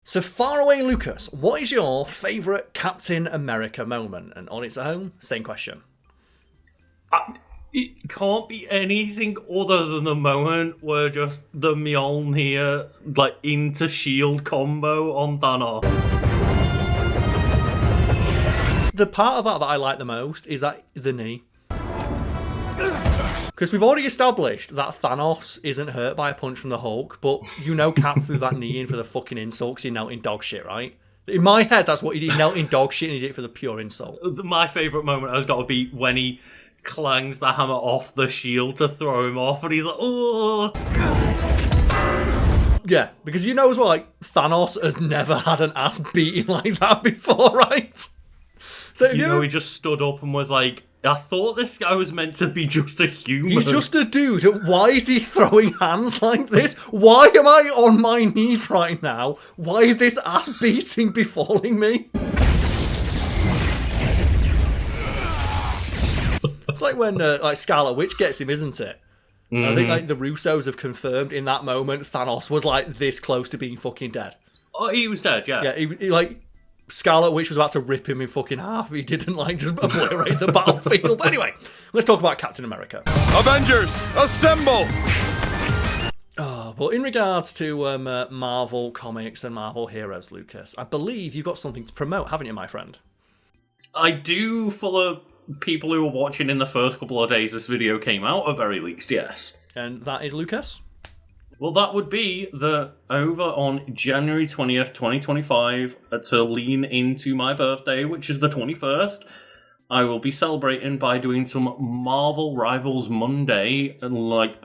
So far away, Lucas, what is your favourite Captain America moment? And on its own, same question. It can't be anything other than the moment where just the Mjolnir, into shield combo on Thanos. The part of that I like the most is that the knee. Because we've already established that Thanos isn't hurt by a punch from the Hulk, but Cap threw that knee in for the fucking insult because he knelt in dog shit, right? In my head, that's what he did. He knelt in dog shit and he did it for the pure insult. My favourite moment has got to be when he clangs the hammer off the shield to throw him off, and he's like, oh. Yeah, because as well, Thanos has never had an ass beating like that before, right? So he just stood up and was like, I thought this guy was meant to be just a human. He's just a dude. Why is he throwing hands like this? Why am I on my knees right now? Why is this ass beating befalling me? It's like when Scarlet Witch gets him, isn't it? Mm-hmm. I think the Russos have confirmed in that moment Thanos was this close to being fucking dead. Oh, he was dead, yeah. Yeah, he Scarlet Witch was about to rip him in fucking half. He didn't just obliterate the battlefield. But anyway, let's talk about Captain America. Avengers, assemble! But in regards to Marvel comics and Marvel heroes, Lucas, I believe you've got something to promote, haven't you, my friend? I do, for the people who were watching in the first couple of days this video came out, at very least, yes. And that is Lucas? Well, that would be that over on January 20th, 2025, to lean into my birthday, which is the 21st, I will be celebrating by doing some Marvel Rivals Monday and,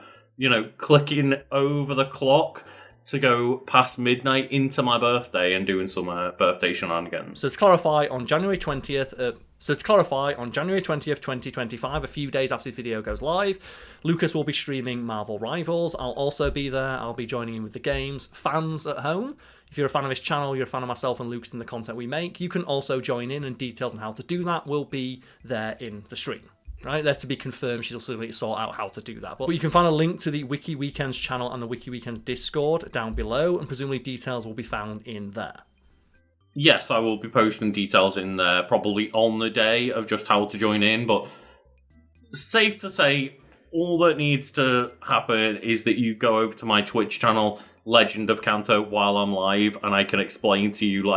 clicking over the clock to go past midnight into my birthday and doing some birthday shenanigans. So to clarify, on January 20th, 2025, a few days after the video goes live, Lucas will be streaming Marvel Rivals. I'll also be there. I'll be joining in with the games. Fans at home, if you're a fan of this channel, you're a fan of myself and Lucas and the content we make, you can also join in, and details on how to do that will be there in the stream. Right, there to be confirmed. She'll still sort out how to do that. But you can find a link to the Wiki Weekends channel and the Wiki Weekends Discord down below, and presumably details will be found in there. Yes, I will be posting details in there, probably on the day of just how to join in, but safe to say, all that needs to happen is that you go over to my Twitch channel, Legend of Kanto, while I'm live, and I can explain to you,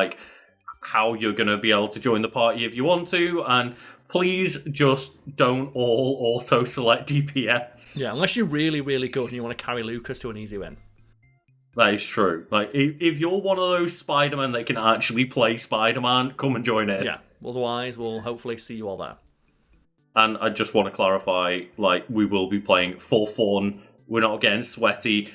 how you're going to be able to join the party if you want to, and please just don't all auto-select DPS. Yeah, unless you're really, really good and you want to carry Lucas to an easy win. That is true. If you're one of those Spider-Men that can actually play Spider-Man, come and join in. Yeah, otherwise we'll hopefully see you all there. And I just want to clarify, we will be playing for fun. We're not getting sweaty.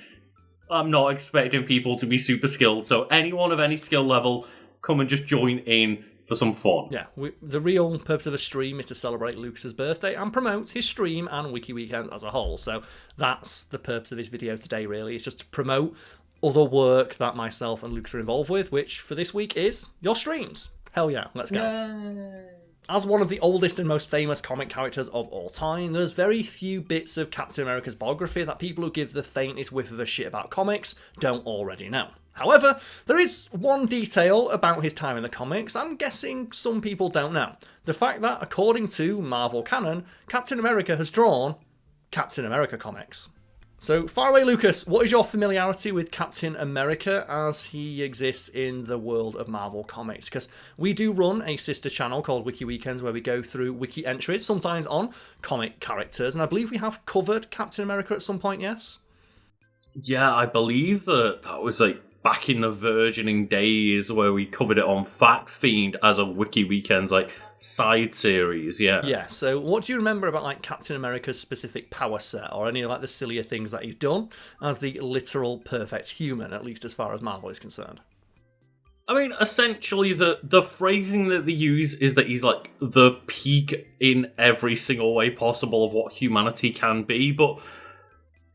I'm not expecting people to be super skilled, so anyone of any skill level, come and just join in for some fun. Yeah, the real purpose of the stream is to celebrate Lucas's birthday and promote his stream and Wiki Weekend as a whole. So that's the purpose of this video today, really. It's just to promote other work that myself and Lucas are involved with, which for this week is your streams. Hell yeah, let's go. Yay. As one of the oldest and most famous comic characters of all time, there's very few bits of Captain America's biography that people who give the faintest whiff of a shit about comics don't already know. However, there is one detail about his time in the comics I'm guessing some people don't know. The fact that, according to Marvel canon, Captain America has drawn Captain America comics. So, faraway Lucas, what is your familiarity with Captain America as he exists in the world of Marvel Comics? Because we do run a sister channel called Wiki Weekends where we go through wiki entries, sometimes on comic characters, and I believe we have covered Captain America at some point, yes? Yeah, I believe that was back in the Virgining days where we covered it on Fiend as a Wiki Weekends side series, yeah. Yeah, so what do you remember about Captain America's specific power set or any of the sillier things that he's done as the literal perfect human, at least as far as Marvel is concerned? I mean, essentially the phrasing that they use is that he's the peak in every single way possible of what humanity can be, but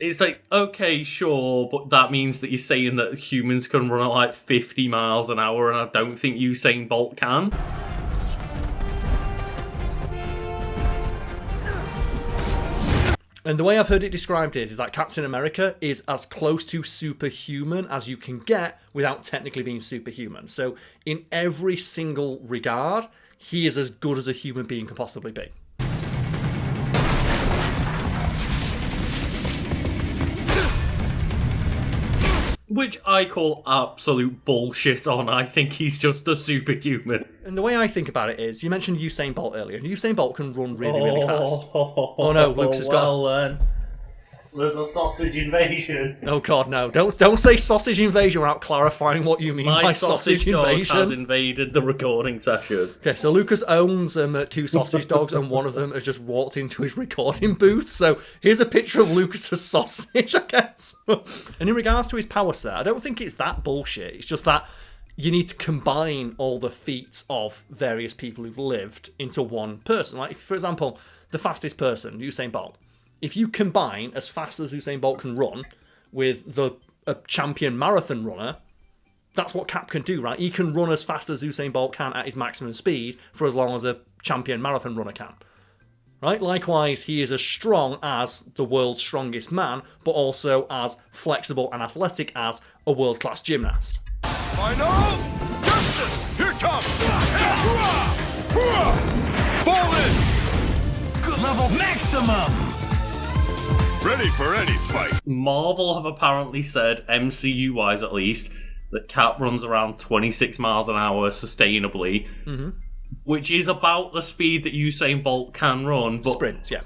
it's okay, sure, but that means that you're saying that humans can run at 50 miles an hour, and I don't think Usain Bolt can. And the way I've heard it described is that Captain America is as close to superhuman as you can get without technically being superhuman. So in every single regard, he is as good as a human being can possibly be. Which I call absolute bullshit on. I think he's just a superhuman. And the way I think about it is, you mentioned Usain Bolt earlier. Usain Bolt can run really, really fast. Oh no, Luke's has got... There's a sausage invasion. Oh god, no. Don't say sausage invasion without clarifying what you mean by sausage dog invasion. has invaded the recording session. Okay, so Lucas owns 2 sausage dogs, and one of them has just walked into his recording booth. So here's a picture of Lucas's sausage, I guess. And in regards to his power set, I don't think it's that bullshit. It's just that you need to combine all the feats of various people who've lived into one person. Like, for example, the fastest person, Usain Bolt. If you combine as fast as Usain Bolt can run with a champion marathon runner, that's what Cap can do, right? He can run as fast as Usain Bolt can at his maximum speed for as long as a champion marathon runner can. Right? Likewise, he is as strong as the world's strongest man, but also as flexible and athletic as a world-class gymnast. Final justice! Here comes! Fall in! Good level maximum! Ready for any fight. Marvel have apparently said, MCU-wise at least, that Cap runs around 26 miles an hour sustainably, which is about the speed that Usain Bolt can run. But Sprints, yeah.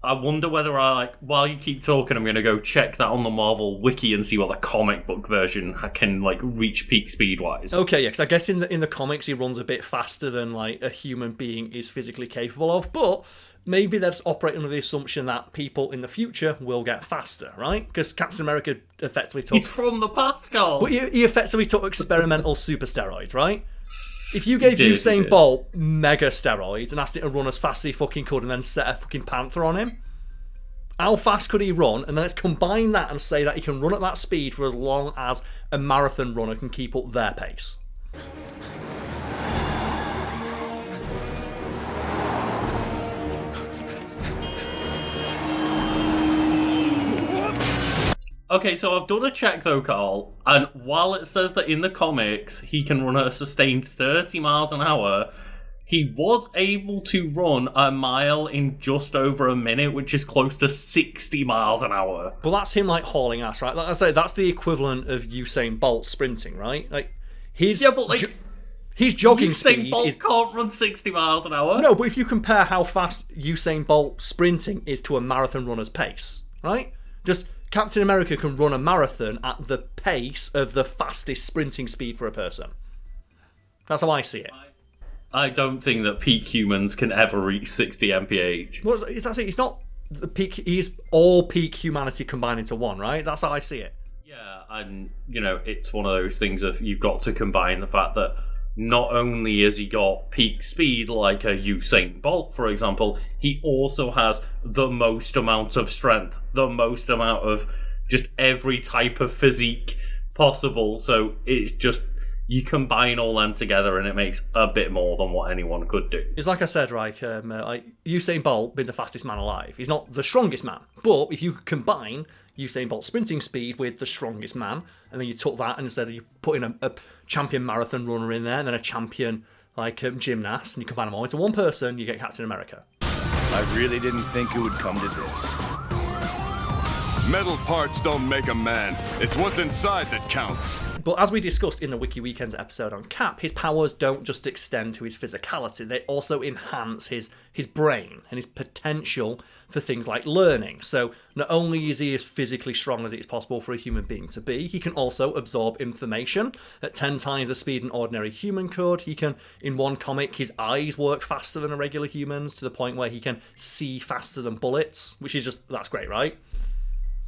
I wonder whether while you keep talking, I'm going to go check that on the Marvel wiki and see what the comic book version can reach peak speed-wise. Okay, yeah, because I guess in the comics he runs a bit faster than a human being is physically capable of, but maybe they're just operating under the assumption that people in the future will get faster, right? Because Captain America effectively took... He's from the past, Karl. But he effectively took experimental super steroids, right? If you gave Usain Bolt mega steroids and asked him to run as fast as he fucking could and then set a fucking panther on him, how fast could he run? And then let's combine that and say that he can run at that speed for as long as a marathon runner can keep up their pace. Okay, so I've done a check though, Karl, and while it says that in the comics he can run at a sustained 30 miles an hour, he was able to run a mile in just over a minute, which is close to 60 miles an hour. But that's him hauling ass, right? Like I say, that's the equivalent of Usain Bolt sprinting, right? His jogging speed Bolt can't run 60 miles an hour. No, but if you compare how fast Usain Bolt sprinting is to a marathon runner's pace, right? Just Captain America can run a marathon at the pace of the fastest sprinting speed for a person. That's how I see it. I don't think that peak humans can ever reach 60 mph. Well, that's it. It's not the peak. He's all peak humanity combined into one, right? That's how I see it. Yeah, and it's one of those things of you've got to combine the fact that not only has he got peak speed like a Usain Bolt, for example, he also has the most amount of strength, the most amount of just every type of physique possible. So it's just, you combine all them together and it makes a bit more than what anyone could do. It's like I said, right, Usain Bolt being the fastest man alive. He's not the strongest man, but if you combine Usain Bolt's sprinting speed with the strongest man, and then you took that and instead you put in a champion marathon runner in there and then a champion gymnast, and you combine them all into one person, you get Captain America. I really didn't think it would come to this. Metal parts don't make a man. It's what's inside that counts. But as we discussed in the Wiki Weekends episode on Cap, his powers don't just extend to his physicality, they also enhance his brain and his potential for things like learning. So not only is he as physically strong as it is possible for a human being to be, he can also absorb information at 10 times the speed an ordinary human could. He can, in one comic, his eyes work faster than a regular human's to the point where he can see faster than bullets, which is just, that's great, right?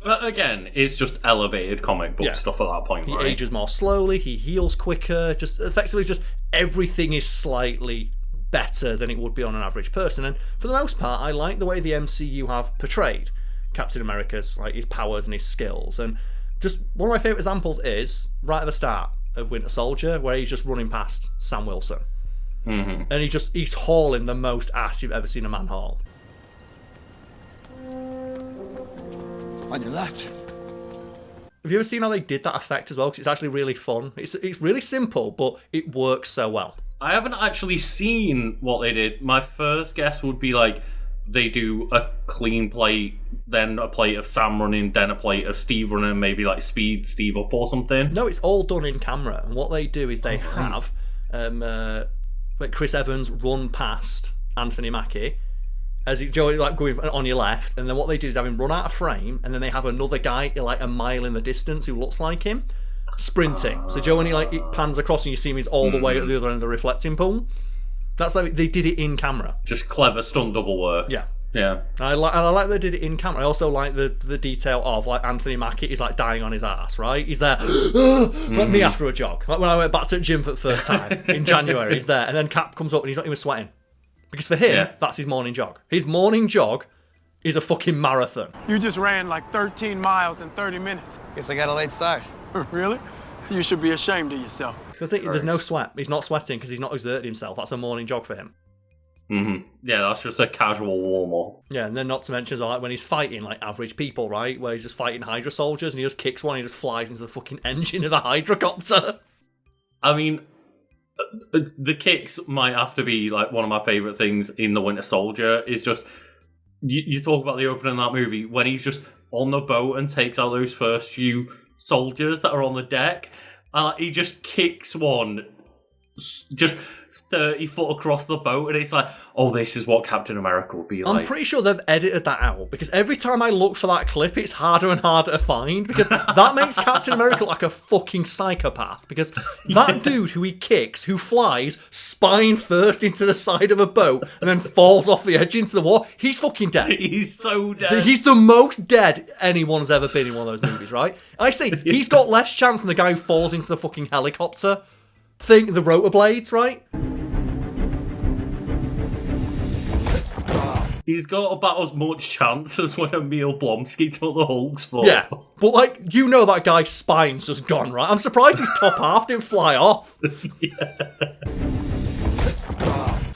Again, it's just elevated comic book stuff at that point, He right? ages more slowly, he heals quicker, just effectively just everything is slightly better than it would be on an average person. And for the most part, I like the way the MCU have portrayed Captain America's his powers and his skills. And just one of my favourite examples is right at the start of Winter Soldier, where he's just running past Sam Wilson. And he's hauling the most ass you've ever seen a man haul. On your left. Have you ever seen how they did that effect as well? Because it's actually really fun. It's really simple, but it works so well. I haven't actually seen what they did. My first guess would be like they do a clean plate, then a plate of Sam running, then a plate of Steve running, maybe like speed Steve up or something. No, it's all done in camera. And what they do is they have Chris Evans run past Anthony Mackie as he's like going on your left, and then what they do is have him run out of frame, and then they have another guy like a mile in the distance who looks like him sprinting. So Joe, when he pans across and you see him, he's all the way at the other end of the reflecting pool. That's like they did it in camera. Just clever stunt double work. Yeah. Yeah. I like they did it in camera. I also like the detail of like Anthony Mackie is like dying on his ass, right? He's there, like me after a jog. Like when I went back to the gym for the first time in January, he's there, and then Cap comes up and he's not even sweating. Because for him, that's his morning jog. His morning jog is a fucking marathon. You just ran like 13 miles in 30 minutes. Guess I got a late start. Really? You should be ashamed of yourself. Because there's no sweat. He's not sweating because he's not exerted himself. That's a morning jog for him. Mm-hmm. Yeah, that's just a casual warm-up. Yeah, and then not to mention like when he's fighting like average people, right? Where he's just fighting Hydra soldiers and he just kicks one and he just flies into the fucking engine of the Hydrocopter. I mean, the kicks might have to be like one of my favourite things in The Winter Soldier. Is just you talk about the opening of that movie when he's just on the boat and takes out those first few soldiers that are on the deck, and he just kicks one just 30 foot across the boat, and it's like, oh, this is what Captain America would be like. I'm pretty sure they've edited that out, because every time I look for that clip, it's harder and harder to find, because that makes Captain America like a fucking psychopath, because that dude who he kicks, who flies spine first into the side of a boat, and then falls off the edge into the water, he's fucking dead. He's so dead. He's the most dead anyone's ever been in one of those movies, right? I say, he's got less chance than the guy who falls into the fucking helicopter thing, the rotor blades, right? He's got about as much chance as when Emil Blonsky took the Hulk's foot. Yeah, but like, you know that guy's spine's just gone, right? I'm surprised his top half didn't fly off.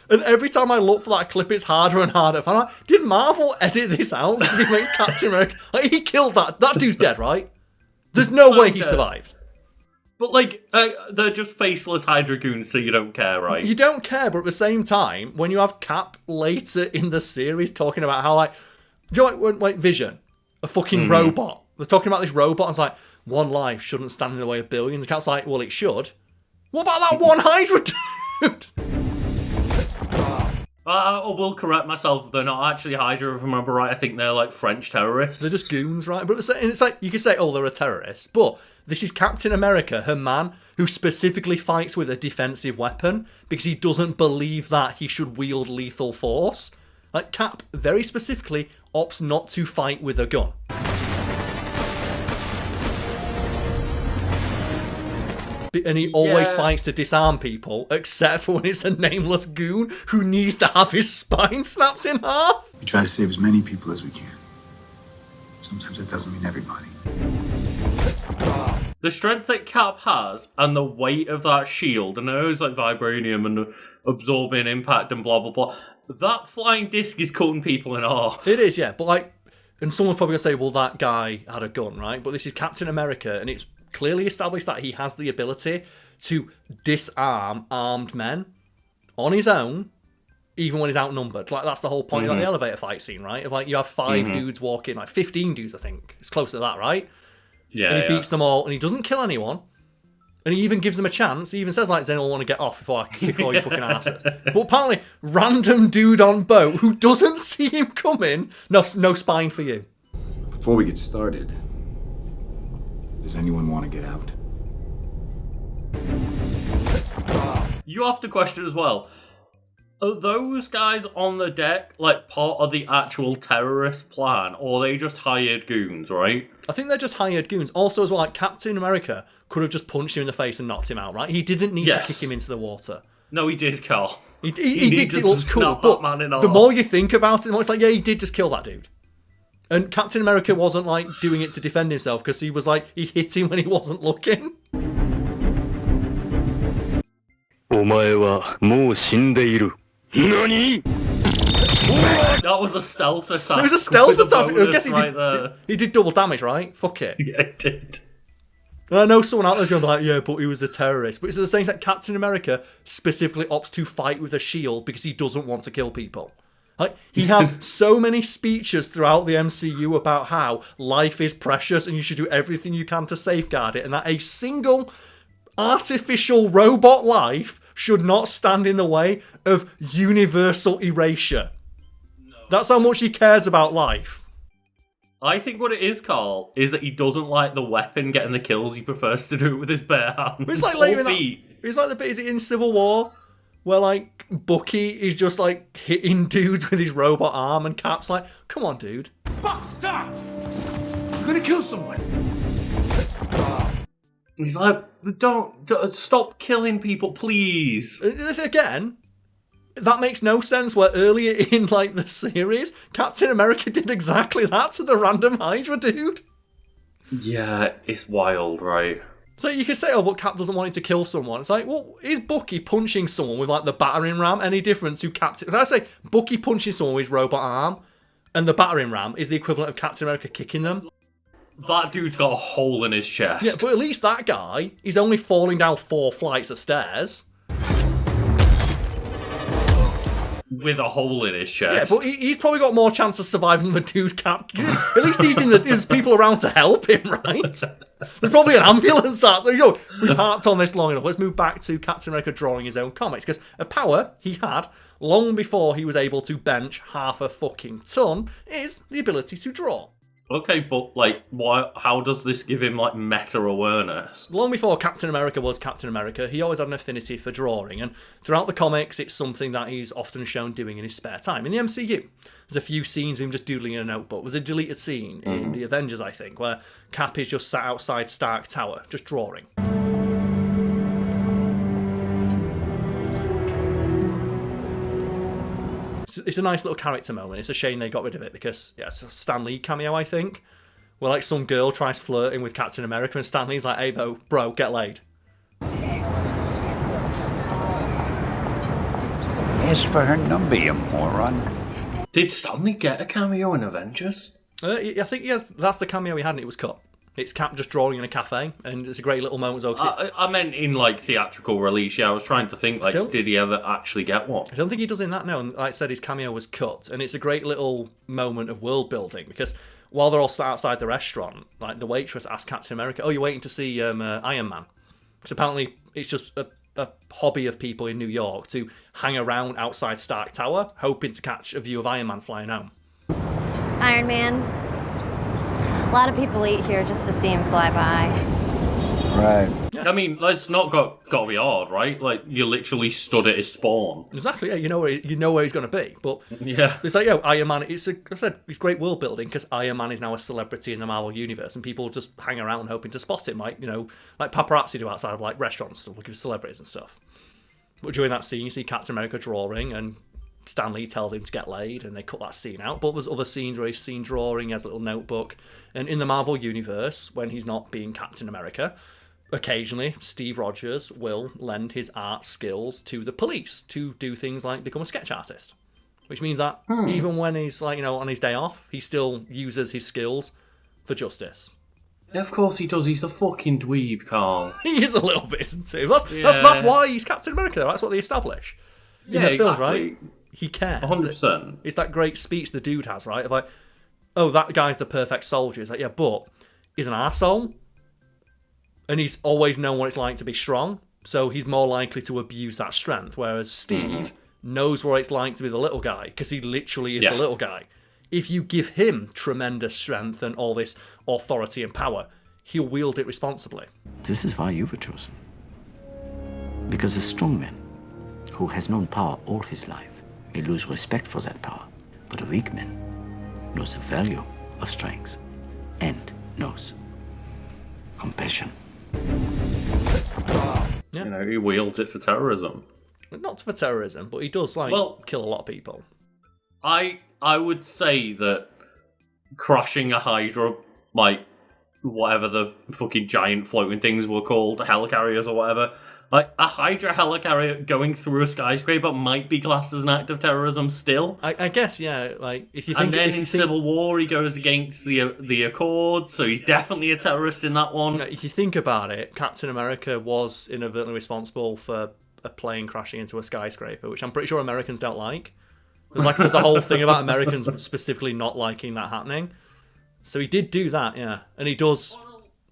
And every time I look for that clip, it's harder and harder. I'm like, did Marvel edit this out? Because he makes Captain America... Like, he killed that. That dude's dead, right? There's no way he survived. But, like, they're just faceless Hydra goons, so you don't care, right? You don't care, but at the same time, when you have Cap later in the series talking about how, like... Do you know, like Vision? A fucking robot. They're talking about this robot, and it's like, one life shouldn't stand in the way of billions. And Cap's like, well, it should. What about that one Hydra dude? I will correct myself. They're not actually Hydra, if I remember right. I think they're like French terrorists. They're just goons, right? But it's like, you can say, oh, they're a terrorist. But this is Captain America, her man, who specifically fights with a defensive weapon because he doesn't believe that he should wield lethal force. Like, Cap, very specifically, opts not to fight with a gun. And he always fights to disarm people, except for when it's a nameless goon who needs to have his spine snapped in half. We try to save as many people as we can. Sometimes it doesn't mean everybody. The strength that Cap has and the weight of that shield, and I know it's like vibranium and absorbing impact and blah, blah, blah. That flying disc is cutting people in half. It is, yeah. But like, and someone's probably going to say, well, that guy had a gun, right? But this is Captain America, and it's clearly established that he has the ability to disarm armed men on his own, even when he's outnumbered. Like, that's the whole point of the elevator fight scene, right? Of like, you have 5 dudes walking, like 15 dudes, I think. It's close to that, right? Yeah. And he beats them all, and he doesn't kill anyone. And he even gives them a chance. He even says, like, does anyone want to get off before I kick all your fucking asses? But apparently, random dude on boat who doesn't see him coming, no spine for you. Before we get started, does anyone want to get out? You have to question as well. Are those guys on the deck like part of the actual terrorist plan, or are they just hired goons, right? I think they're just hired goons. Also, as well, like, Captain America could have just punched him in the face and knocked him out, right? He didn't need to kick him into the water. No, he did, Karl. He did. It looks cool, but the more you think about it, the more it's like, yeah, he did just kill that dude. And Captain America wasn't, like, doing it to defend himself, because he was, like, he hit him when he wasn't looking. お前はもう死んでいる。何? That was a stealth attack. It was a stealth with a attack. I bonus guess right there. he did double damage, right? Fuck it. Yeah, it did. And I know someone out there's going to be like, yeah, but he was a terrorist. But it's the same that Captain America specifically opts to fight with a shield because he doesn't want to kill people. Like, he has so many speeches throughout the MCU about how life is precious and you should do everything you can to safeguard it, and that a single artificial robot life should not stand in the way of universal erasure. No. That's how much he cares about life. I think what it is, Karl, is that he doesn't like the weapon getting the kills. He prefers to do it with his bare hands. It's like later it's like the bit, is it in Civil War? Where, like, Bucky is just, like, hitting dudes with his robot arm, and Cap's like, come on, dude. Buck, stop! You're gonna kill someone. He's like, don't stop killing people, please. Again, that makes no sense, where earlier in, like, the series, Captain America did exactly that to the random Hydra dude. Yeah, it's wild, right? So you can say, oh, but Cap doesn't want him to kill someone. It's like, well, is Bucky punching someone with, like, the battering ram any different to Captain... If I say Bucky punching someone with his robot arm and the battering ram is the equivalent of Captain America kicking them? That dude's got a hole in his chest. Yeah, but at least that guy, he's only falling down 4 flights of stairs. With a hole in his chest. Yeah, but he's probably got more chance of surviving than the dude Cap. At least there's people around to help him, right? There's probably an ambulance out. So, we've harped on this long enough. Let's move back to Captain America drawing his own comics, because a power he had long before he was able to bench half a fucking ton is the ability to draw. Okay, but, like, how does this give him, like, meta-awareness? Long before Captain America was Captain America, he always had an affinity for drawing, and throughout the comics, it's something that he's often shown doing in his spare time. In the MCU, there's a few scenes of him just doodling in a notebook. There's a deleted scene in the Avengers, I think, where Cap is just sat outside Stark Tower, just drawing. It's a nice little character moment. It's a shame they got rid of it because, yeah, it's a Stan Lee cameo, I think, where, like, some girl tries flirting with Captain America and Stan Lee's like, hey, bro, get laid. Ask for her number, you moron. Did Stanley get a cameo in Avengers? I think that's the cameo he had and it was cut. It's Cap just drawing in a cafe, and it's a great little moment. I meant in, like, theatrical release. Yeah, I was trying to think, like, did he ever actually get one? I don't think he does in that now. And like I said, his cameo was cut, and it's a great little moment of world building because while they're all sat outside the restaurant, like, the waitress asks Captain America, "Oh, you're waiting to see Iron Man?" Because apparently it's just a hobby of people in New York to hang around outside Stark Tower, hoping to catch a view of Iron Man flying home. Iron Man. A lot of people eat here just to see him fly by. Right. Yeah. I mean, it's not got to be hard, right? Like, you literally stood at his spawn. Exactly, yeah, you know where he's going to be. But yeah, it's like, Iron Man, I said, it's great world building because Iron Man is now a celebrity in the Marvel Universe and people just hang around hoping to spot him, like paparazzi do outside of, like, restaurants looking for celebrities and stuff. But during that scene, you see Captain America drawing and Stan Lee tells him to get laid, and they cut that scene out. But there's other scenes where he's seen drawing, he has a little notebook. And in the Marvel Universe, when he's not being Captain America, occasionally Steve Rogers will lend his art skills to the police to do things like become a sketch artist. Which means that even when he's, like, on his day off, he still uses his skills for justice. Of course he does. He's a fucking dweeb, Karl. He is a little bit, isn't he? That's why he's Captain America, though. That's what they establish. In the films, right? He cares. 100%. It's that great speech the dude has, right? Of like, oh, that guy's the perfect soldier. It's like, yeah, but he's an arsehole. And he's always known what it's like to be strong. So he's more likely to abuse that strength. Whereas Steve knows what it's like to be the little guy. Because he literally is the little guy. If you give him tremendous strength and all this authority and power, he'll wield it responsibly. This is why you were chosen. Because a strong man who has known power all his life may lose respect for that power, but a weak man knows the value of strength and knows compassion. Yeah. He wields it for terrorism. Not for terrorism, but he does, kill a lot of people. I would say that crushing a Hydra, like, whatever the fucking giant floating things were called, helicarriers or whatever, Like, a Hydra helicarrier going through a skyscraper might be classed as an act of terrorism still. I guess, yeah. Like, if you think, and then in Civil War, he goes against the Accord, so he's definitely a terrorist in that one. If you think about it, Captain America was inadvertently responsible for a plane crashing into a skyscraper, which I'm pretty sure Americans don't like. There's a whole thing about Americans specifically not liking that happening. So he did do that, yeah. And he does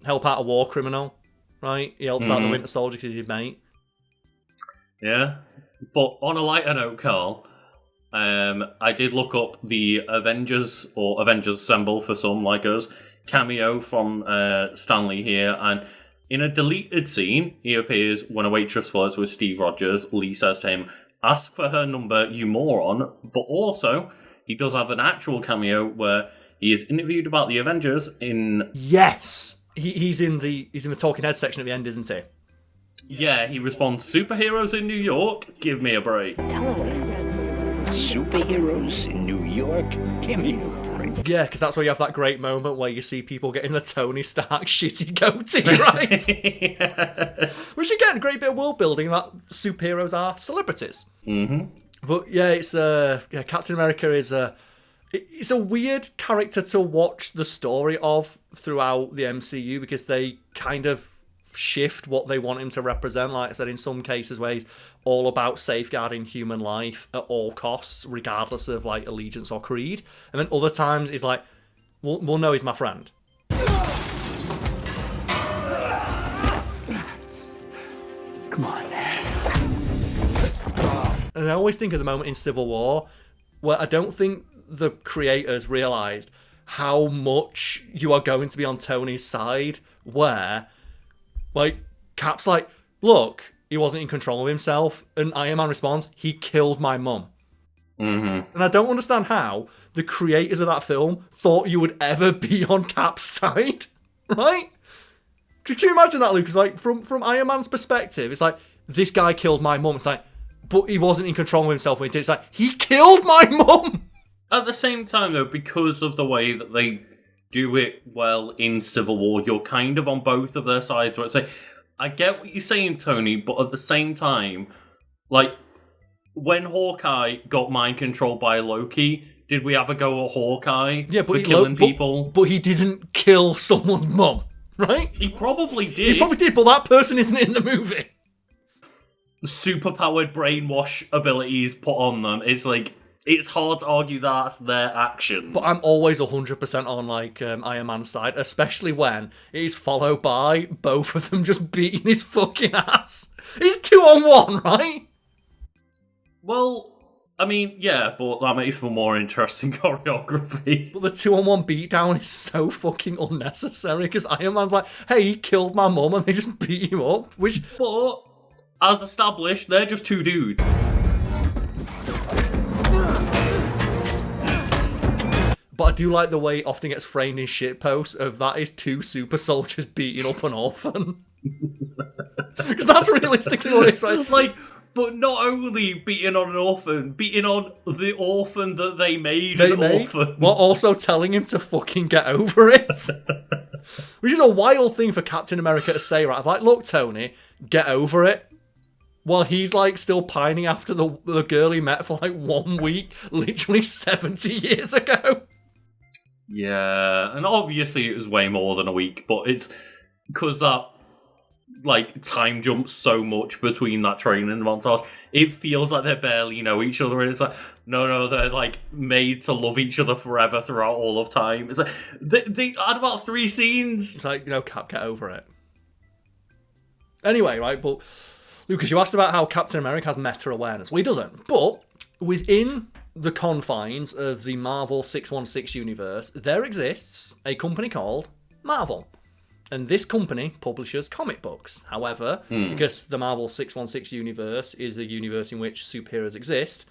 help out a war criminal, right? He helps out the Winter Soldier because he's his mate. Yeah. But on a lighter note, Karl, I did look up the Avengers, or Avengers Assemble for some like us, cameo from Stanley here, and in a deleted scene, he appears when a waitress flirts with Steve Rogers. Lee says to him, "Ask for her number, you moron." But also, he does have an actual cameo where he is interviewed about the Avengers in... Yes! He's in the talking head section at the end, isn't he? Yeah, he responds, "Superheroes in New York? Give me a break." Tell him this. Superheroes in New York? Give me a break. Yeah, because that's where you have that great moment where you see people getting the Tony Stark shitty goatee, right? Yeah. Which, again, a great bit of world building that superheroes are celebrities. Mm-hmm. But yeah, it's Captain America is it's a weird character to watch the story of throughout the MCU because they kind of shift what they want him to represent. Like I said, in some cases where he's all about safeguarding human life at all costs, regardless of like allegiance or creed. And then other times he's like, well no, he's my friend. Come on. And I always think of the moment in Civil War where I don't think the creators realised how much you are going to be on Tony's side, where, like, Cap's like, look, he wasn't in control of himself, and Iron Man responds, he killed my mum. Mm-hmm. And I don't understand how the creators of that film thought you would ever be on Cap's side, right? Can you imagine that, Lucas? Like, from Iron Man's perspective, it's like, this guy killed my mum. It's like, but he wasn't in control of himself when he did. It's like, he killed my mum! At the same time, though, because of the way that they do it well in Civil War, you're kind of on both of their sides. Where it's like, I get what you're saying, Tony, but at the same time, like, when Hawkeye got mind controlled by Loki, did we ever go at Hawkeye for killing people? But he didn't kill someone's mum, right? He probably did. He probably did, but that person isn't in the movie. Superpowered brainwash abilities put on them. It's like, it's hard to argue that's their actions. But I'm always 100% on, like, Iron Man's side, especially when it is followed by both of them just beating his fucking ass. It's 2-on-1, right? Well, I mean, yeah, but that makes for more interesting choreography. But the 2-on-1 beatdown is so fucking unnecessary, because Iron Man's like, hey, he killed my mum, and they just beat him up, which... But, as established, they're just two dudes. But I do like the way it often gets framed in shitposts of that is two super soldiers beating up an orphan. Because that's realistically what it's like. Like, but not only beating on an orphan, beating on the orphan that they made orphan. While also telling him to fucking get over it. Which is a wild thing for Captain America to say, right? Like, look, Tony, get over it. While he's, like, still pining after the girl he met for, like, 1 week, literally 70 years ago. Yeah, and obviously it was way more than a week, but it's because that, like, time jumps so much between that training montage. It feels like they barely know each other, and it's like, no, they're, like, made to love each other forever throughout all of time. It's like, they had about 3 scenes. It's like, Cap, get over it. Anyway, right, but, Lucas, you asked about how Captain America has meta-awareness. Well, he doesn't, but within the confines of the Marvel 616 universe, there exists a company called Marvel. And this company publishes comic books. However, because the Marvel 616 universe is the universe in which superheroes exist,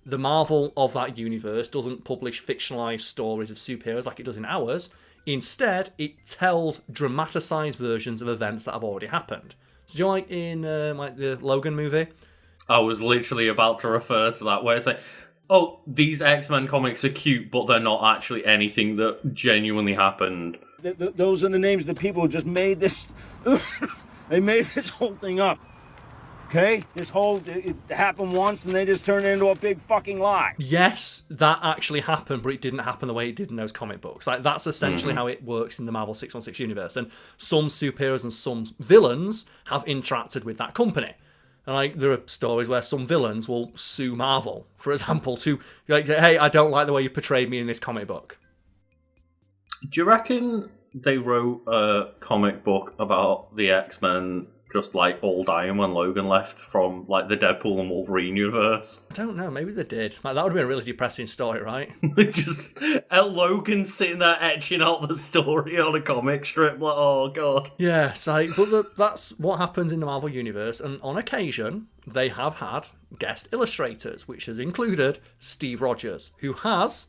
the Marvel of that universe doesn't publish fictionalized stories of superheroes like it does in ours. Instead, it tells dramatized versions of events that have already happened. So do you know, like in like the Logan movie? I was literally about to refer to that, where it's like, oh, these X-Men comics are cute, but they're not actually anything that genuinely happened. Those are the names of the people who just made this. They made this whole thing up. Okay? This whole it happened once and they just turned it into a big fucking lie. Yes, that actually happened, but it didn't happen the way it did in those comic books. Like, that's essentially how it works in the Marvel 616 universe. And some superheroes and some villains have interacted with that company. And, like, there are stories where some villains will sue Marvel, for example, to, like, hey, I don't like the way you portrayed me in this comic book. Do you reckon they wrote a comic book about the X-Men just, like, all dying when Logan left from, like, the Deadpool and Wolverine universe? I don't know, maybe they did. Like, that would have been a really depressing story, right? Just Logan sitting there etching out the story on a comic strip, like, oh, God. Yeah, so, but that's what happens in the Marvel Universe, and on occasion, they have had guest illustrators, which has included Steve Rogers, who has,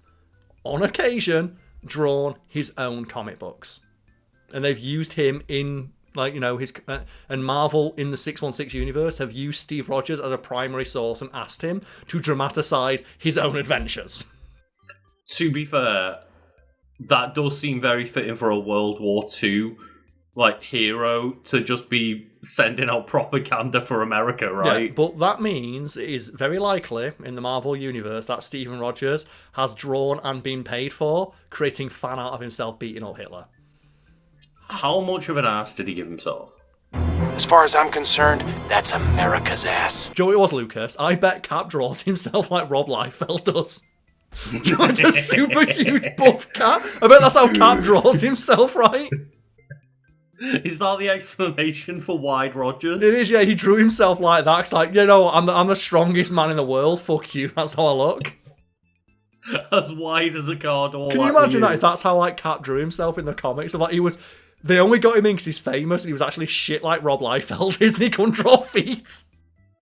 on occasion, drawn his own comic books. And they've used him in, like, you know, his... and Marvel in the 616 universe have used Steve Rogers as a primary source and asked him to dramatise his own adventures. To be fair, that does seem very fitting for a World War II, like, hero to just be sending out propaganda for America, right? Yeah, but that means it is very likely in the Marvel universe that Steven Rogers has drawn and been paid for creating fan art of himself beating up Hitler. How much of an ass did he give himself? As far as I'm concerned, that's America's ass. Joe, it was Lucas. I bet Cap draws himself like Rob Liefeld does. Like a super huge buff Cap. I bet that's how Cap draws himself, right? Is that the explanation for Wide Rogers? It is, yeah. He drew himself like that. It's like, you know, I'm the strongest man in the world. Fuck you. That's how I look. As wide as a car door. Can you imagine that if that's how, like, Cap drew himself in the comics? Like, he was... They only got him in because he's famous and he was actually shit like Rob Liefeld is and he couldn't draw feet.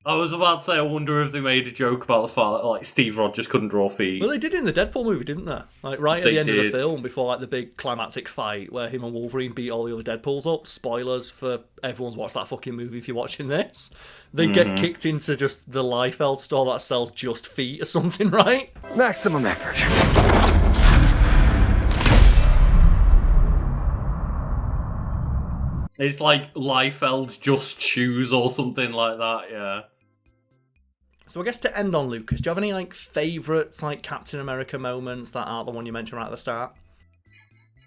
I was about to say, I wonder if they made a joke about the fact that, like, Steve Rogers couldn't draw feet. Well, they did it in the Deadpool movie, didn't they? Like, right at the end of the film, before, like, the big climactic fight where him and Wolverine beat all the other Deadpools up. Spoilers for everyone's watched that fucking movie if you're watching this. They get kicked into just the Liefeld store that sells just feet or something, right? Maximum effort. It's like Liefeld's Just Shoes or something like that, yeah. So I guess to end on, Lucas, do you have any, like, favourites, like, Captain America moments that aren't the one you mentioned right at the start?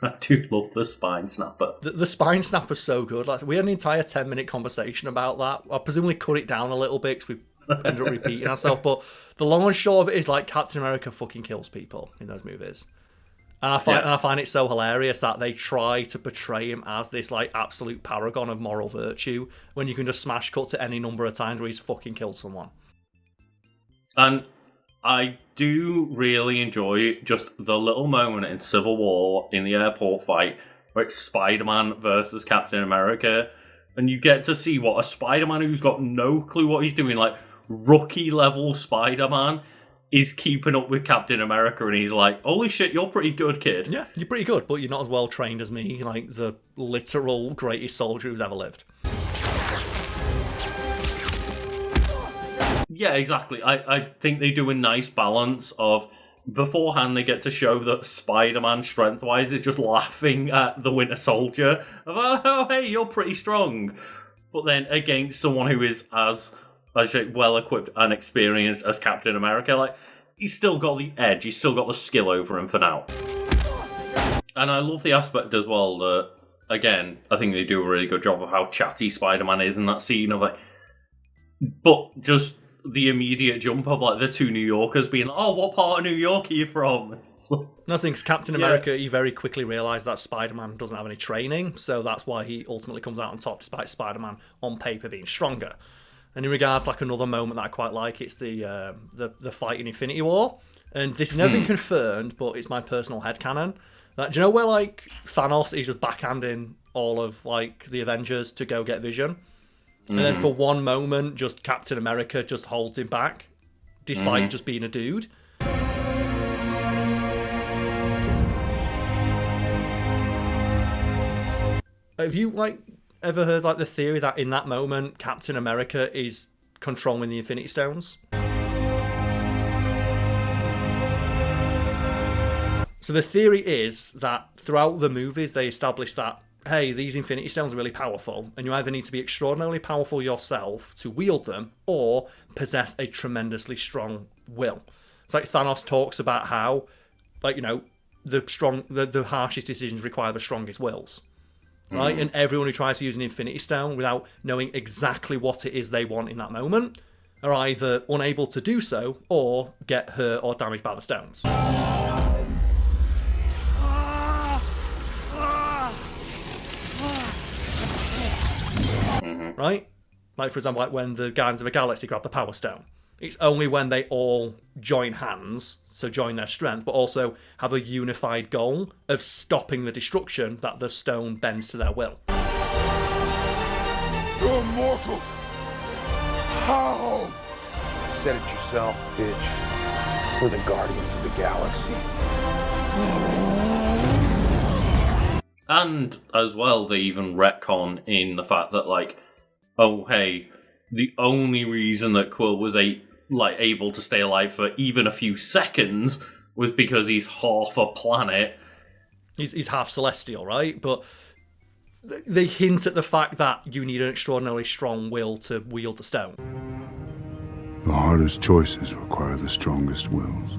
I do love the spine snapper. The spine snapper's so good. Like, we had an entire 10-minute conversation about that. I presumably cut it down a little bit because we ended up repeating ourselves. But the long and short of it is, like, Captain America fucking kills people in those movies. And I find it so hilarious that they try to portray him as this, like, absolute paragon of moral virtue when you can just smash cut to any number of times where he's fucking killed someone. And I do really enjoy just the little moment in Civil War in the airport fight where it's Spider-Man versus Captain America, and you get to see what a Spider-Man who's got no clue what he's doing, like rookie-level Spider-Man, is keeping up with Captain America, and he's like, holy shit, you're pretty good, kid. Yeah, you're pretty good, but you're not as well trained as me, like the literal greatest soldier who's ever lived. Yeah, exactly. I think they do a nice balance of, beforehand they get to show that Spider-Man, strength-wise, is just laughing at the Winter Soldier. Of, oh, hey, you're pretty strong. But then against someone who is as well-equipped and experienced as Captain America, like, he's still got the edge, he's still got the skill over him for now. And I love the aspect as well that, again, I think they do a really good job of how chatty Spider-Man is in that scene of, like, but just the immediate jump of, like, the two New Yorkers being like, oh, what part of New York are you from? That's the thing, Captain America, you very quickly realise that Spider-Man doesn't have any training, so that's why he ultimately comes out on top, despite Spider-Man on paper being stronger. And in regards to, like, another moment that I quite like, it's the fight in Infinity War. And this has never been confirmed, but it's my personal headcanon. That, do you know where, like, Thanos is just backhanding all of, like, the Avengers to go get Vision? And then for one moment, just Captain America just holds him back, despite just being a dude. Have you, like, ever heard, like, the theory that in that moment, Captain America is controlling the Infinity Stones? So the theory is that throughout the movies, they establish that hey, these Infinity Stones are really powerful, and you either need to be extraordinarily powerful yourself to wield them, or possess a tremendously strong will. It's like Thanos talks about how, like, you know, the harshest decisions require the strongest wills, right? And everyone who tries to use an Infinity Stone without knowing exactly what it is they want in that moment are either unable to do so or get hurt or damaged by the stones. Right? Like, for example, like when the Guardians of the Galaxy grab the Power Stone. It's only when they all join hands, so join their strength, but also have a unified goal of stopping the destruction that the stone bends to their will. You're immortal! How? You said it yourself, bitch. We're the Guardians of the Galaxy. And as well, they even retcon in the fact that, like, oh, hey, the only reason that Quill was able to stay alive for even a few seconds was because he's half a planet. He's half celestial, right? But they hint at the fact that you need an extraordinarily strong will to wield the stone. The hardest choices require the strongest wills.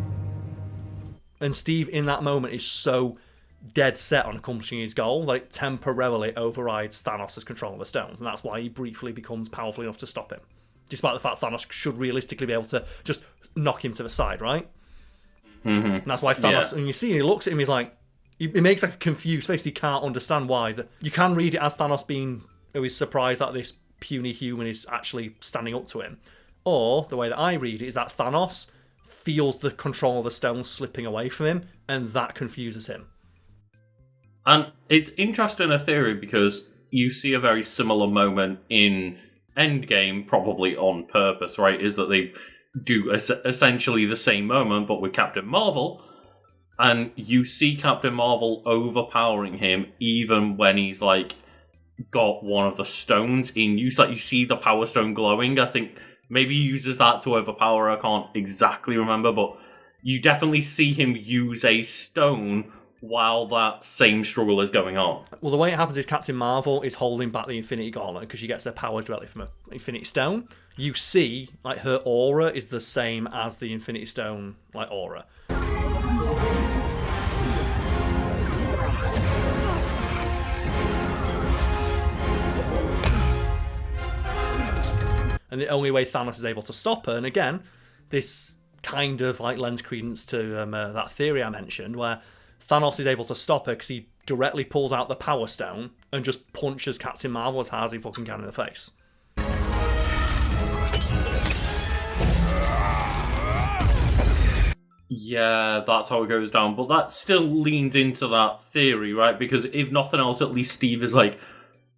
And Steve, in that moment, is so dead set on accomplishing his goal that it temporarily overrides Thanos' control of the stones, and that's why he briefly becomes powerful enough to stop him, despite the fact Thanos should realistically be able to just knock him to the side, right? Mm-hmm. And that's why Thanos, and you see, he looks at him, he's like, he makes like a confused face. He can't understand why. You can read it as Thanos being, he's surprised that this puny human is actually standing up to him, or the way that I read it is that Thanos feels the control of the stones slipping away from him, and that confuses him. And it's interesting, a theory, because you see a very similar moment in Endgame, probably on purpose, right? Is that they do essentially the same moment, but with Captain Marvel, and you see Captain Marvel overpowering him even when he's, like, got one of the stones in use. Like, you see the Power Stone glowing. I think maybe he uses that to overpower. I can't exactly remember, but you definitely see him use a stone while that same struggle is going on. Well, the way it happens is Captain Marvel is holding back the Infinity Gauntlet because she gets her powers directly from an Infinity Stone. You see, like, her aura is the same as the Infinity Stone, like, aura. And the only way Thanos is able to stop her, and again, this kind of, like, lends credence to that theory I mentioned, where Thanos is able to stop her because he directly pulls out the Power Stone and just punches Captain Marvel as hard as he fucking can in the face. Yeah, that's how it goes down. But that still leans into that theory, right? Because if nothing else, at least Steve is, like,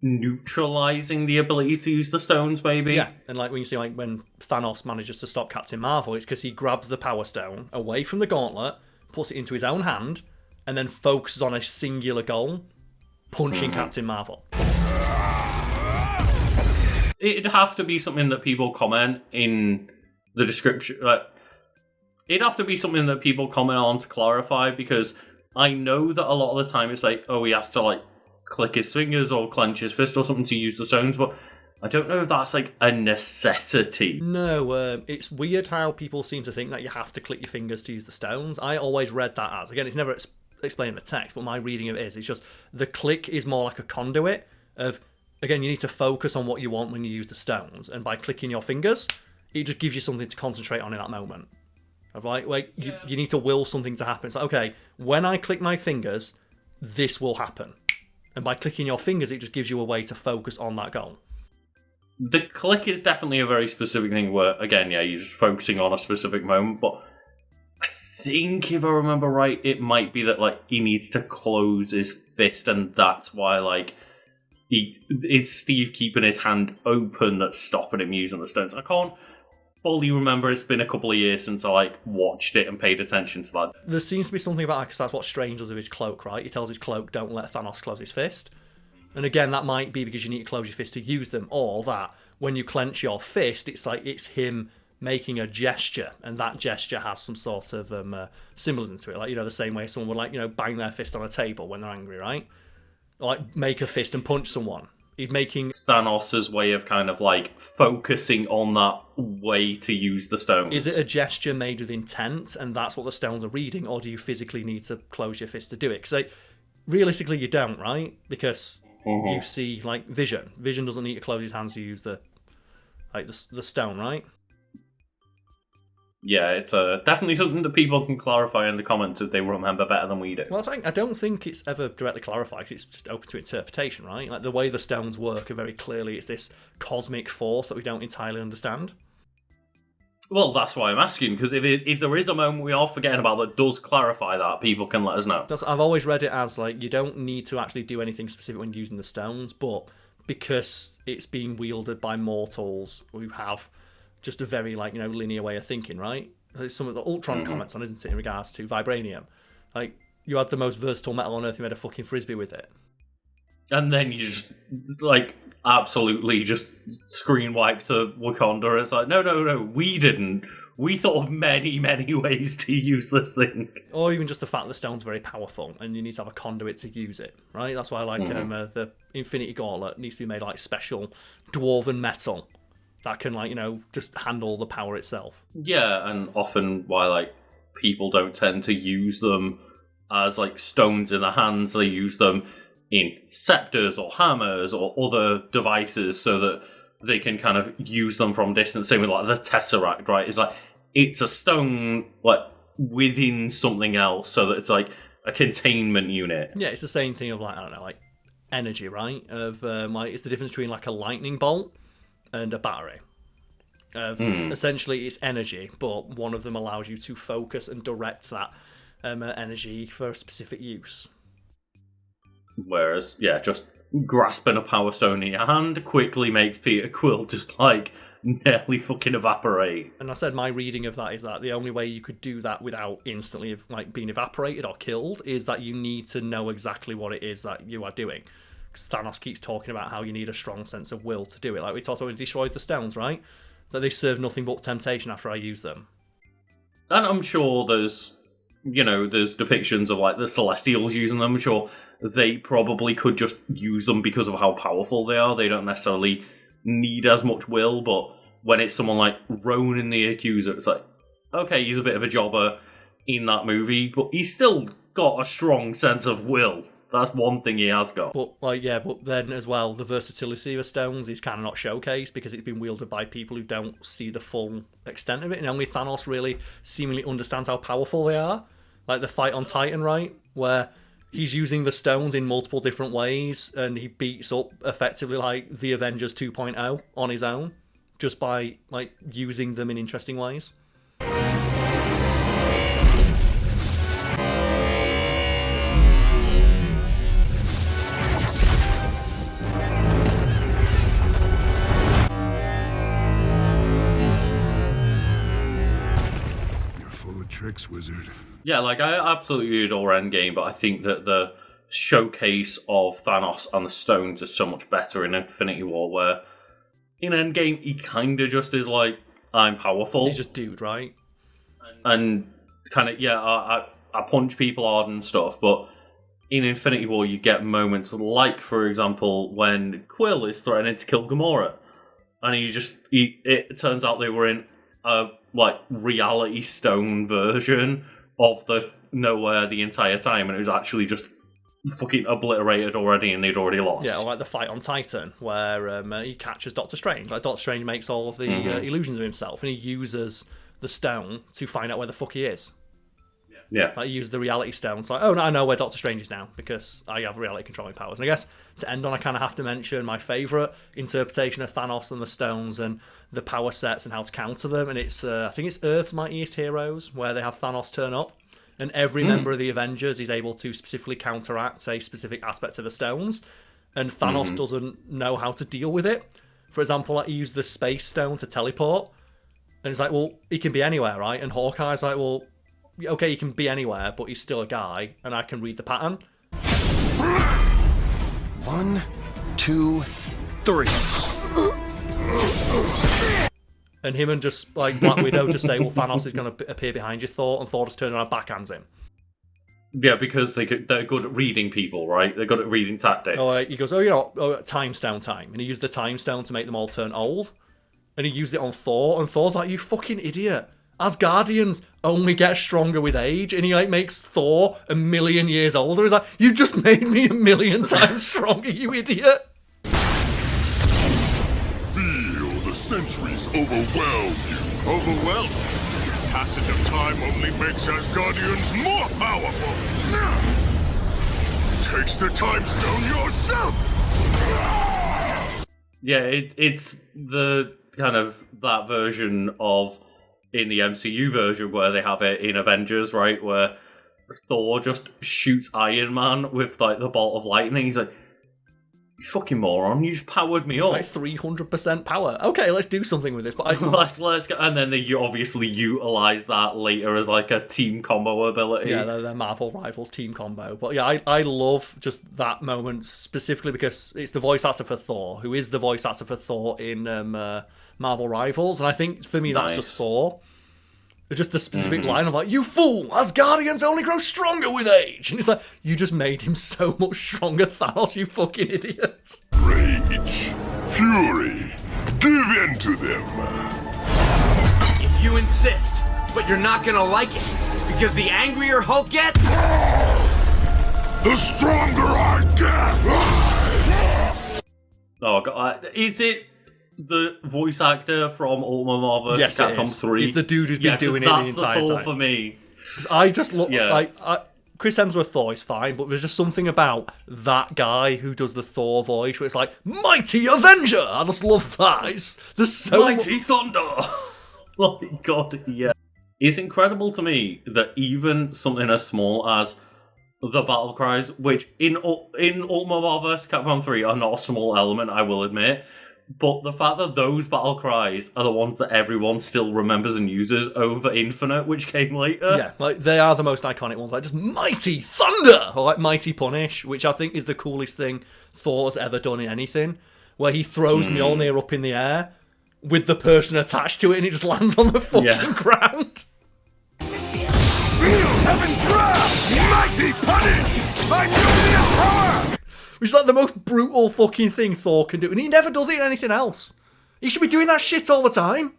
neutralizing the ability to use the stones, maybe. Yeah, and like when you see, like, when Thanos manages to stop Captain Marvel, it's because he grabs the Power Stone away from the gauntlet, puts it into his own hand, and then focuses on a singular goal, punching Captain Marvel. It'd have to be something that people comment in the description. It'd have to be something that people comment on to clarify, because I know that a lot of the time it's like, oh, he has to, like, click his fingers or clench his fist or something to use the stones, but I don't know if that's, like, a necessity. No, it's weird how people seem to think that you have to click your fingers to use the stones. I always read that as, again, it's never explained in the text, but my reading of it is, it's just the click is more like a conduit of, again, you need to focus on what you want when you use the stones, and by clicking your fingers, it just gives you something to concentrate on in that moment. Of like you need to will something to happen. It's like, okay, when I click my fingers, this will happen. And by clicking your fingers, it just gives you a way to focus on that goal. The click is definitely a very specific thing where, again, yeah, you're just focusing on a specific moment, but I think, if I remember right, it might be that, like, he needs to close his fist, and that's why, like, it's Steve keeping his hand open that's stopping him using the stones. I can't fully remember. It's been a couple of years since I, like, watched it and paid attention to that. There seems to be something about that, because that's what Strange does with his cloak, right? He tells his cloak, don't let Thanos close his fist. And again, that might be because you need to close your fist to use them, or that when you clench your fist, it's like it's him making a gesture, and that gesture has some sort of symbolism to it. Like, you know, the same way someone would, like, you know, bang their fist on a table when they're angry, right? like make a fist and punch someone. He's making Thanos' way of kind of like focusing on that way to use the stones. Is it a gesture made with intent, and that's what the stones are reading, or do you physically need to close your fist to do it? Because realistically, you don't, right? Because you see like Vision. Vision doesn't need to close his hands to use the stone, right? Yeah, it's definitely something that people can clarify in the comments if they remember better than we do. Well, I don't think it's ever directly clarified, because it's just open to interpretation, right? Like the way the stones work are very clearly it's this cosmic force that we don't entirely understand. Well, that's why I'm asking, because if there is a moment we are forgetting about that does clarify that, people can let us know. I've always read it as like you don't need to actually do anything specific when using the stones, but because it's being wielded by mortals who have just a very linear way of thinking, right? It's some of the Ultron comments on, isn't it, in regards to vibranium? Like, you had the most versatile metal on Earth, you made a fucking frisbee with it. And then you just, absolutely just screen wipe to Wakanda. It's like, no, we didn't. We thought of many, many ways to use this thing. Or even just the fact that the stone's very powerful, and you need to have a conduit to use it, right? That's why I like the Infinity Gauntlet needs to be made special dwarven metal that can, just handle the power itself. Yeah, and often why, people don't tend to use them as, stones in the hands. They use them in scepters or hammers or other devices so that they can kind of use them from distance. Same with, the Tesseract, right? It's a stone, within something else so that it's, a containment unit. Yeah, it's the same thing of, energy, right? It's the difference between, a lightning bolt and a battery. Essentially, it's energy, but one of them allows you to focus and direct that energy for a specific use. Whereas, just grasping a power stone in your hand quickly makes Peter Quill just, nearly fucking evaporate. And I said my reading of that is that the only way you could do that without instantly, being evaporated or killed is that you need to know exactly what it is that you are doing. Because Thanos keeps talking about how you need a strong sense of will to do it. Like we talked about when he destroys the stones, right? That they serve nothing but temptation after I use them. And I'm sure there's depictions of the Celestials using them. I'm sure they probably could just use them because of how powerful they are. They don't necessarily need as much will, but when it's someone like Ronan the Accuser, it's okay, he's a bit of a jobber in that movie, but he's still got a strong sense of will. That's one thing he has got. But but then as well, the versatility of stones is kind of not showcased because it's been wielded by people who don't see the full extent of it, and only Thanos really seemingly understands how powerful they are. Like the fight on Titan, right? Where he's using the stones in multiple different ways, and he beats up effectively the Avengers 2.0 on his own, just by using them in interesting ways. Tricks, wizard. Yeah, I absolutely adore Endgame, but I think that the showcase of Thanos and the stones is so much better in Infinity War, where in Endgame he kind of just is I'm powerful. He's just dude, right? And kind of, I punch people hard and stuff, but in Infinity War you get moments for example, when Quill is threatening to kill Gamora, and it turns out they were in a reality stone version of the Nowhere the entire time, and it was actually just fucking obliterated already, and they'd already lost. Yeah, or the fight on Titan, where he catches Doctor Strange. Doctor Strange makes all of the illusions of himself, and he uses the stone to find out where the fuck he is. Yeah. He uses the reality stone. It's oh, no, I know where Doctor Strange is now, because I have reality controlling powers. And I guess to end on, I kind of have to mention my favourite interpretation of Thanos and the stones and the power sets and how to counter them. And it's, I think it's Earth's Mightiest Heroes, where they have Thanos turn up. And every member of the Avengers is able to specifically counteract a specific aspect of the stones. And Thanos doesn't know how to deal with it. For example, he used the space stone to teleport. And it's well, he can be anywhere, right? And Hawkeye's well, okay, he can be anywhere, but he's still a guy, and I can read the pattern. 1, 2, 3. And him and just Black Widow just say, well, Thanos is going to appear behind you, Thor, and Thor just turns around and backhands him. Yeah, because they're good at reading people, right? They're good at reading tactics. He goes, time stone time. And he used the time stone to make them all turn old. And he used it on Thor, and Thor's like, you fucking idiot. Asgardians only get stronger with age, and he like makes Thor 1,000,000 years older. He's like, you just made me 1,000,000 times stronger, you idiot. Feel the centuries overwhelm you. Overwhelm? Passage of time only makes Asgardians more powerful. Takes the time stone yourself. Yeah, it's the kind of that version of in the MCU version where they have it in Avengers, right? Where Thor just shoots Iron Man with like the bolt of lightning. He's like, you fucking moron, you just powered me up. Like 300% power. Okay, let's do something with this. But let's go. And then they obviously utilize that later as like a team combo ability. Yeah, they're Marvel Rivals team combo. But yeah, I love just that moment specifically because it's the voice actor for Thor, who is the voice actor for Thor in Marvel Rivals. And I think for me, that's just Thor. Just the specific line of like, you fool, Asgardians only grow stronger with age. And it's like, you just made him so much stronger, Thanos, you fucking idiot. Rage, fury, give in to them. If you insist, but you're not gonna like it, because the angrier Hulk gets, the stronger I get. Oh god, is it the voice actor from Ultimate Marvel vs. Capcom 3? He's the dude who's been doing it the entire time. Thor for me. Because I just look like Chris Hemsworth Thor is fine, but there's just something about that guy who does the Thor voice where it's like Mighty Avenger. I just love that. There's so Mighty Thunder. Oh my god, yeah. It's incredible to me that even something as small as the battle cries, which in Ultimate Marvel vs. Capcom 3 are not a small element, I will admit. But the fact that those battle cries are the ones that everyone still remembers and uses over Infinite, which came later. Yeah, like they are the most iconic ones, like just Mighty Thunder or like Mighty Punish, which I think is the coolest thing Thor's ever done in anything, where he throws Mjolnir up in the air with the person attached to it and it just lands on the fucking ground. Feel heaven's wrath! Mighty Punish! My nuclear power! Which is like the most brutal fucking thing Thor can do. And he never does it in anything else. He should be doing that shit all the time.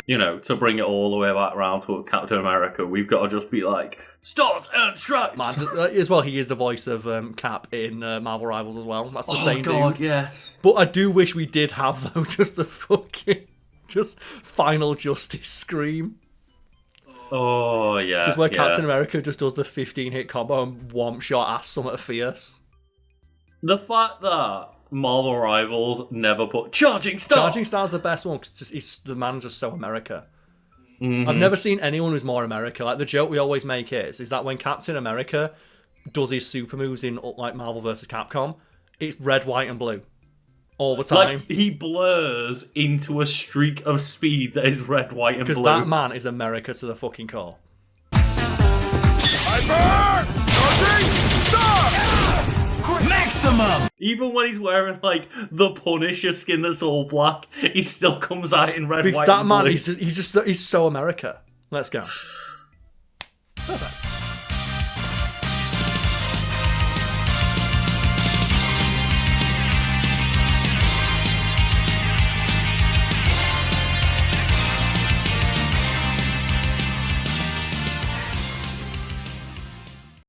You know, to bring it all the way back around to Captain America, we've got to just be like, Stars and Stripes! Man, as well, he is the voice of Cap in Marvel Rivals as well. That's the same God, dude. Yes. But I do wish we did have, though, just the fucking... just Final Justice scream. Oh, yeah. Just where Captain America just does the 15-hit combo and whomps your ass something fierce. The fact that Marvel Rivals never put Charging Star! Charging Star's the best one because the man's just so America. I've never seen anyone who's more America. Like, the joke we always make is that when Captain America does his super moves in like Marvel vs. Capcom, it's red, white, and blue. All the time. Like, he blurs into a streak of speed that is red, white, and blue. Because that man is America to the fucking core. maximum! Even when he's wearing, like, the Punisher skin that's all black, he still comes out in red, Because white, that and man, blue. he's so America. Let's go. Perfect.